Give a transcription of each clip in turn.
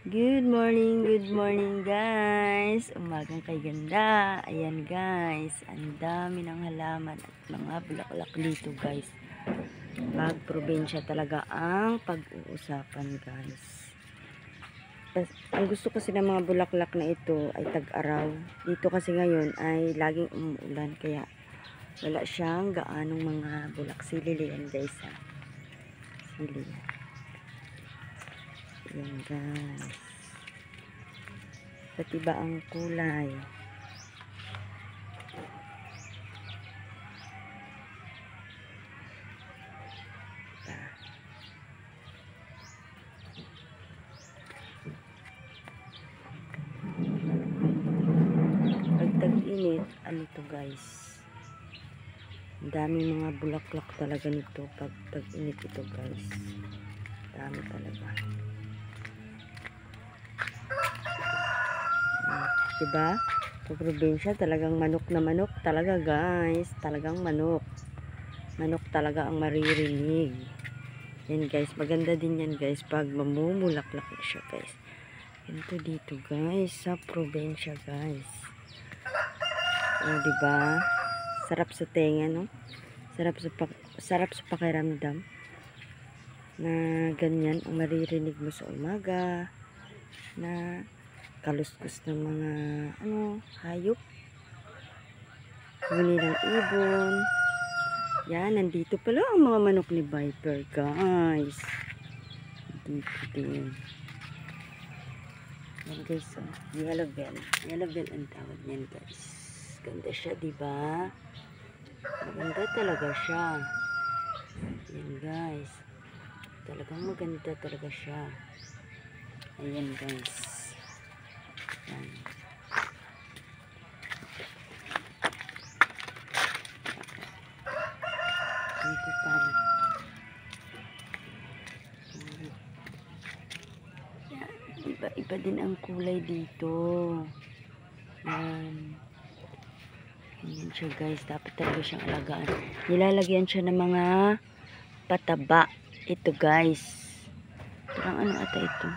Good morning guys. Umagang kay ganda. Ayan guys, ang dami ng halaman at mga bulaklak dito guys. Pag probinsya talaga ang pag-uusapan guys. Ang gusto kasi ng mga bulaklak na ito ay tag-araw. Dito kasi ngayon ay laging umuulan kaya wala siyang gaanong mga bulak. Sili yan guys ha. Sili yan. Ayan guys. Pati ba ang kulay? Pag tag-init, ano to guys? Ang daming mga bulaklak talaga nito pag tag-init ito guys. Dami talaga. Diba? Sa probinsya talagang manok na manok talaga guys. Talagang manok. Manok talaga ang maririnig. Yan guys. Maganda din yan guys pag mamumulaklak na siya guys. Ganito dito guys. Sa probinsya guys. O diba? Sarap sa tenga no? Sarap sa pakiramdam. Na ganyan ang maririnig mo sa umaga. Na kaluskus ng mga hayop, huni ng ibon. Yan, nandito pala ang mga manok ni Viper guys. Dito din yan guys. Yellow bell ang tawag niyan guys. Ganda siya diba? Maganda talaga siya. Yan guys, talagang maganda talaga siya. Ayan guys. Yan. Dito tayo. Yan. Iba din ang kulay dito. Yan. Yan siya guys. Dapat talaga siyang alagaan. Nilalagyan siya ng mga pataba. Ito guys. Parang ano ata ito?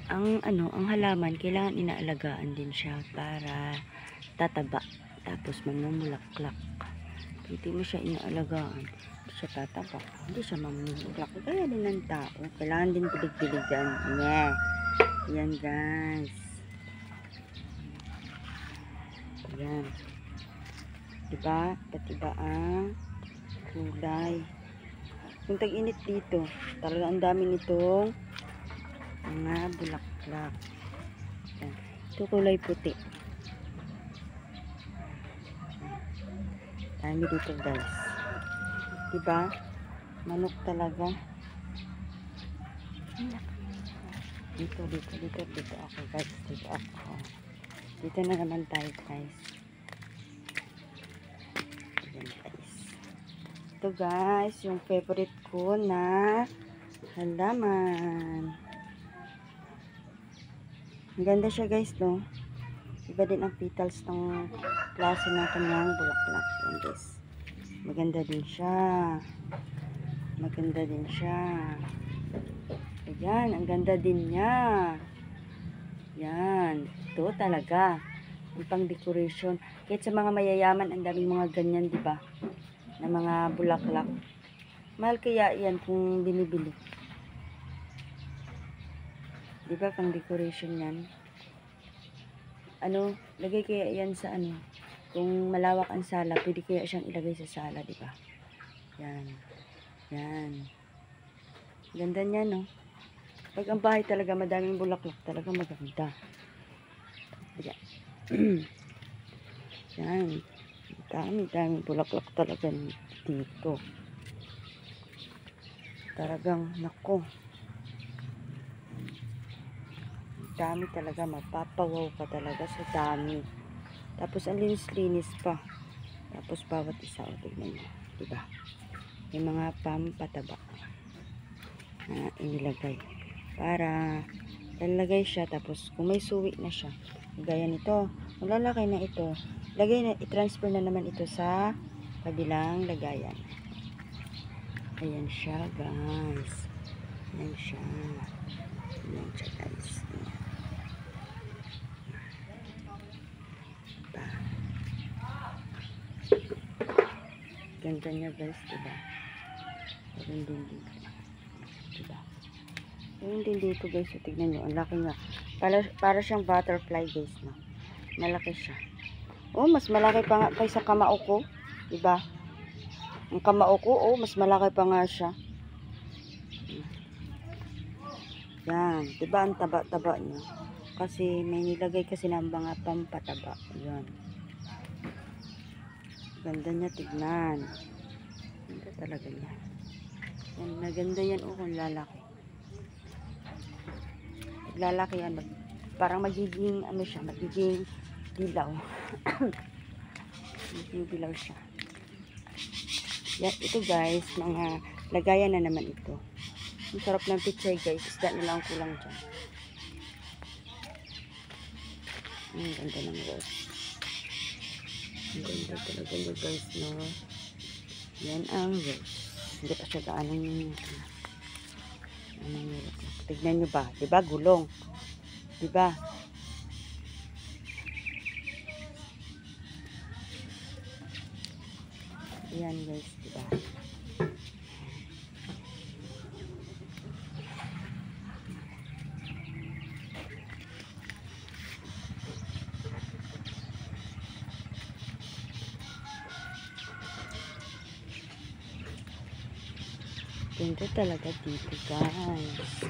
Ang halaman, kailangan inaalagaan din siya para tataba. Tapos mamumulaklak. Hindi mo siya inaalagaan, hindi siya tataba. Hindi siya mamumulaklak. Kaya din ng tao. Kailangan din pilig-piligan. Yeah. Yan guys. Yan. Diba? Pati ba ang kulay? Kung tag-init dito, talaga ang dami nitong mga bulaklak. Yan. Ito kulay puti. Dami dito guys. Diba? Manok talaga. Dito ako guys. Dito ako. Dito na naman tayo guys. Ayan guys. Ito guys, yung favorite ko na halaman. Ang ganda siya guys, no? Iba din ang petals ng klase ng kanyang bulaklak. Yan guys. Maganda din siya. Maganda din siya. Ayan, ang ganda din niya. Yan. Ito talaga. Ang pang decoration. Kahit sa mga mayayaman, ang daming mga ganyan, di ba? Na mga bulaklak. Mahal kaya yan kung binibili. Di ba pang decoration yan? Lagay kaya yan sa kung malawak ang sala, pwede kaya siyang ilagay sa sala, di ba? Yan. Yan. Ganda niya, no? Pag ang bahay talaga madaming bulaklak, talaga maganda. Yan. Yan. Daming bulaklak talaga dito. Talagang, nako. Dami talaga, mapapawaw ka talaga sa dami. Tapos ang linis-linis pa. Tapos bawat isa, tignan mo, diba? May mga pampataba na inilagay para lalagay siya. Tapos kung may suwi na siya, gaya nito, malalaki na ito, i-transfer na naman ito sa kabilang lagayan. Ayan siya, guys. Ayan siya. Ayan siya, guys. Diba? Ganda niya, guys, diba? Meron din dito. Diba? Meron din dito, guys. So, tignan nyo. Ang laki nga. Para siyang butterfly, guys, no? Malaki siya. Oh, mas malaki pa nga kaysa kamao ko. Diba? Ang kamao ko, oh, mas malaki pa nga siya. Yan. Diba ang taba-taba niya? Kasi may nilagay kasi ng mga pampataba. Yan. Ganda niya tignan. Ganda talaga niya. Yan, maganda yan, oh, kung lalaki. Pag lalaki yan, parang magiging, ano siya, magiging dilaw. Magiging dilaw siya. Yan, ito guys, mga lagayan na naman ito. Ang sarap ng pichay, guys. Isda nila ang kulang dyan. Ang ganda ng rose. Ang ganda talaga niya, guys, no? Yan ang rose. Hindi pa siya gaanong yun. Tignan nyo ba? Diba? Gulong. Diba? Yan, guys. Diba? Ganda talaga dito, guys.